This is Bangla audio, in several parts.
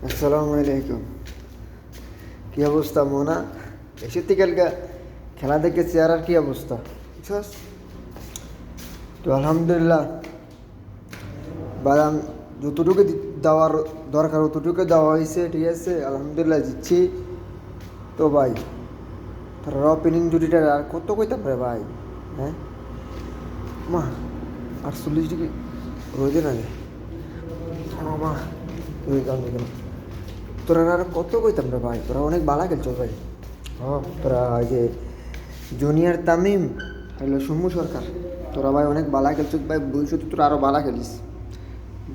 আসসালামু আলাইকুম। কী অবস্থা মোনা? এসে কালকে খেলা দেখে চেয়ারার কী অবস্থা বুঝছস? তো আলহামদুলিল্লাহ বাদাম যতটুকু দেওয়ার দরকার অতটুকু দেওয়া হয়েছে, ঠিক আছে, আলহামদুলিল্লাহ দিচ্ছি। তো ভাই তার ওপেনিং জুটিটা আর কত কইতাম রে ভাই? হ্যাঁ মা 48 ডিগ্রি রোদে না রে মা, তুই গান দেখে তোরা আর কত কইতাম রে ভাই, তোরা অনেক বালা খেলছ ভাই। তোরা ওই যে জুনিয়র তামিম হলো সৌম্য সরকার, তোরা ভাই অনেক বালা খেলছ ভাই। ভবিষ্যতে তোরা আরও বালা খেলিস,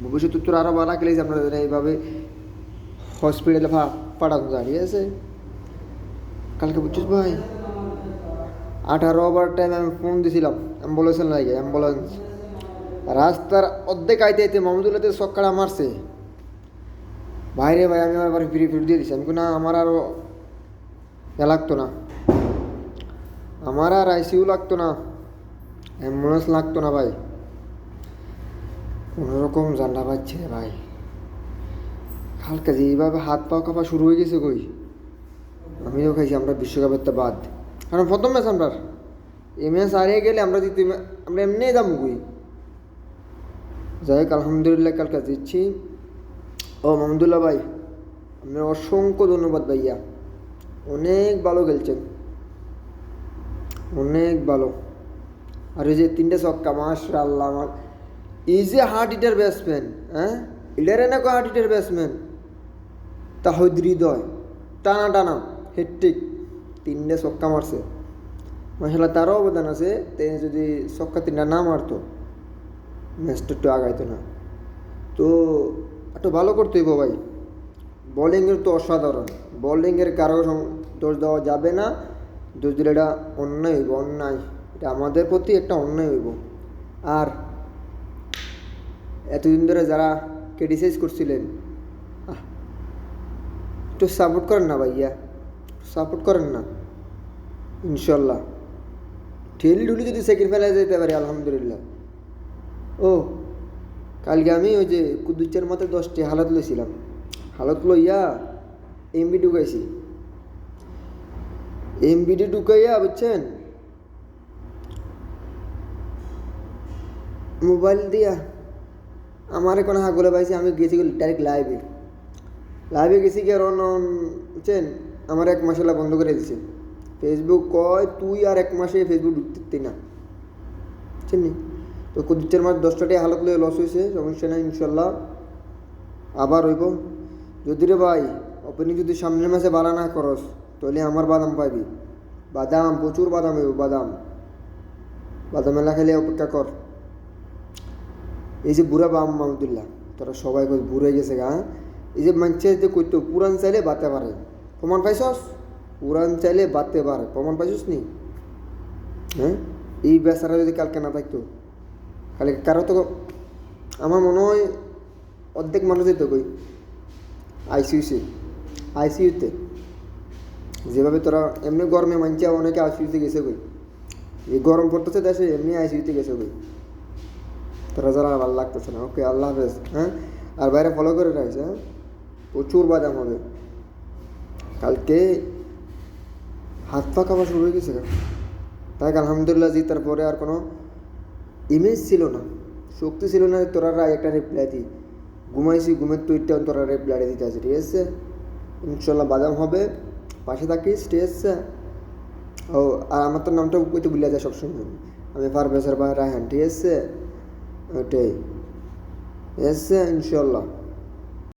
ভবিষ্যতে তোরা আরও বালা খেলিস। আমরা এইভাবে হসপিটালে পাঠানো যায়, ঠিক আছে? কালকে বুঝছিস ভাই 18 ওভার টাইম আমি ফোন দিছিলাম অ্যাম্বুলেন্সের লাগে, অ্যাম্বুলেন্স রাস্তার অর্ধেক আইতে আইতে মাহমুদুল্লাহতে সক্কাড়া মারছে বাইরে ভাই। আমি আবার ফিরে দিয়ে দিছি। আমি না আমার আরও লাগতো না, আমার আর আইসিইউ লাগতো না, অ্যাম্বুলেন্স লাগতো না ভাই। কোনোরকম জান্ডা পাচ্ছে ভাই। কালকে যে এইভাবে হাত পা কাঁপা শুরু হয়ে গেছে কই, আমিও খাইছি। আমরা বিশ্বকাপের তো বাদ, কারণ প্রথম ম্যাচ আমরা এই ম্যাচ হারিয়ে গেলে আমরা আমরা এমনি দাম কই। যাই হোক আলহামদুলিল্লাহ কালকে জিতছি। ও মাহমুদুল্লাহ ভাই আপনার অসংখ্য ধন্যবাদ ভাইয়া, অনেক ভালো খেলছেন, অনেক ভালো। আর ওই যে 3টে ছক্কা মাশাআল্লাহ, আমার এই যে হার্ট হিটার ব্যাটসম্যান, হ্যাঁ এটারে না হার্ট হিটার ব্যাটসম্যান তাহিদ হৃদয় টানা টানা হেট্রিক 3টে ছক্কা মারছে মাশাআল্লাহ। তারও অবদান আছে, যদি ছক্কা 3টা না মারতো ম্যাচটা একটু আগাইতো না। তো একটু ভালো করতে হইব ভাই। বোলিংয়ের তো অসাধারণ, বোলিংয়ের কারো দোষ দেওয়া যাবে না। দোষ দিলে এটা অন্যায় হইব, অন্যায়, এটা আমাদের প্রতি একটা অন্যায় হইব। আর এতদিন ধরে যারা ক্রিটিসাইজ করছিলেন, একটু সাপোর্ট করেন না ভাইয়া, সাপোর্ট করেন না। ইনশাল্লাহ ঠেলি ঢুলি যদি সেকেন্ড ফেলায় যেতে পারি আলহামদুলিল্লাহ। ও কালকে আমি ওই যে কুদ্দুচের মতো 10টি হালত লইছিলাম, হালত লইয়া এমবি ঢুকাইছি। এমবিডি ঢুকাইয়া বুঝছেন মোবাইল দিয়া আমার এখন হাগলে পাইছি। আমি গেছি ডাইরেক্ট লাইভে গেছি গিয়ে বুঝছেন আমার 1 মাস বন্ধ করে দিছে ফেসবুক। কয় তুই আর 1 মাসে ফেসবুক ঢুকতে না, বুঝছেন নি? তো কুদ্দুচের মাছ 10টা হালত লইয়া লস হয়েছে, সমস্যা নাই, ইনশাল্লাহ আবার হইব। যদি রে ভাই ওপেনিং যদি সামনের ম্যাচে বাড়া না করস তাহলে আমার বাদাম পাইবি, বাদাম প্রচুর বাদাম হইব, বাদাম এলা খেলে অপেক্ষা কর। এই যে বুড়া বাম মাহমুদুল্লাহ তোরা সবাই বুড়ে গেছে গা। এই যে মানছে যে কইতো পুরান চাইলে বাতে পারে, প্রমাণ পাইছস? পুরান চাইলে বাতে পারে, প্রমাণ পাইছস নি? হ্যাঁ এই বেচারা যদি কালকে না থাকতো, কালকে কারো তো আমার মনে হয় অর্ধেক মানুষ যেত কই আইসিইউতে। যেভাবে তোরা এমনি গরমে মানছে অনেকে আইসিইউতে গেছে কই, এই গরম পড়তেছে দেশে এমনি আইসিইউতে গেছে কই। তোরা যারা ভালো লাগতেছে না, ওকে আল্লাহ হাফেজ। হ্যাঁ আর বাইরে ফলো করে রাখছে, হ্যাঁ প্রচুর বাদাম হবে কালকে। হাত পা কাঁপা শুরু হয়ে গেছে। তাই আলহামদুলিল্লাহ জিতার পরে আর কোনো ইমেজ ছিল না, শক্তি ছিল না। তোরা একটা রিপ্লাই দিই ঘুমাইছি, ঘুমের টুইটটা তোরা রিপ্লাই দিতে আছে, ঠিক আছে? ইনশাল্লাহ বাদাম হবে, পাশে থাকিস, ঠিক আছে? ও আর আমার তো নামটা কইতে ভুলে যায় সবসময়, আমি পারভেজের ভাই রায়হান, ঠিক আছে? ওটাই, ঠিক আছে ইনশাল্লাহ।